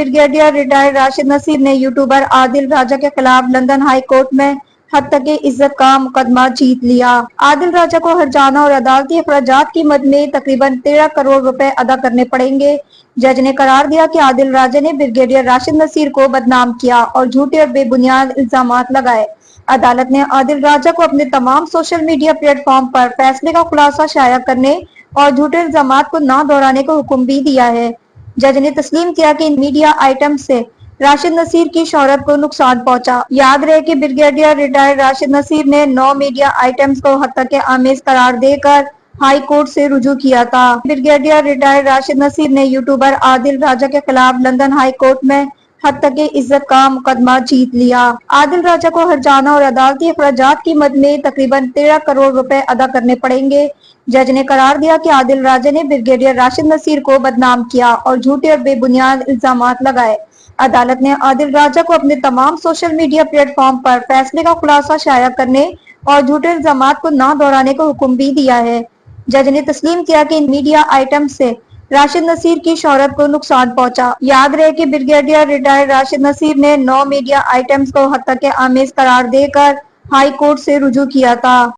Brigadier retired Rashid Naseer ने YouTuber Adil राजा के खिलाफ लंदन हाई कोर्ट में हद तक इज्जत का मुकदमा जीत लिया। आदिल राजा को हर्जाना और अदालती अखराजात की मद में तकरीबन 13 करोड़ रुपए अदा करने पड़ेंगे। जज ने करार दिया कि आदिल राजा ने ब्रिगेडियर राशिद नसीर को बदनाम किया और झूठे और बेबुनियाद इल्जामात लगाए। अदालत ने आदिल राजा को अपने तमाम सोशल मीडिया प्लेटफॉर्म पर फैसले का खुलासा शाया करने और झूठे इल्जामात को न दोहराने का हुक्म भी दिया है। जज ने तस्लीम किया कि इन मीडिया आइटम से राशिद नसीर की शोहरत को नुकसान पहुंचा। याद रहे कि ब्रिगेडियर रिटायर्ड राशिद नसीर ने 9 मीडिया आइटम्स को हद तक आमेज करार देकर हाई कोर्ट से रुजू किया था। ब्रिगेडियर रिटायर्ड राशिद नसीर ने यूट्यूबर आदिल राजा के खिलाफ लंदन हाई कोर्ट में हद तक इज्जत का मुकदमा जीत लिया। आदिल राजा को हर्जाना और अदालती अखराजात की मद में तकरीबन 13 करोड़ रुपए अदा करने पड़ेंगे। जज ने करार दिया कि आदिल राजा ने ब्रिगेडियर राशिद नसीर को बदनाम किया और झूठे और बेबुनियाद इल्जामात लगाए। अदालत ने आदिल राजा को अपने तमाम सोशल मीडिया प्लेटफॉर्म पर फैसले का खुलासा शाया करने और झूठे इल्जामात को न दोहराने का हुक्म भी दिया है। जज ने तस्लीम किया कि इन मीडिया आइटम से राशिद नसीर की शोहरत को नुकसान पहुंचा। याद रहे कि ब्रिगेडियर रिटायर्ड राशिद नसीर ने 9 मीडिया आइटम्स को हद तक आमेज करार देकर हाई कोर्ट से रुजू किया था।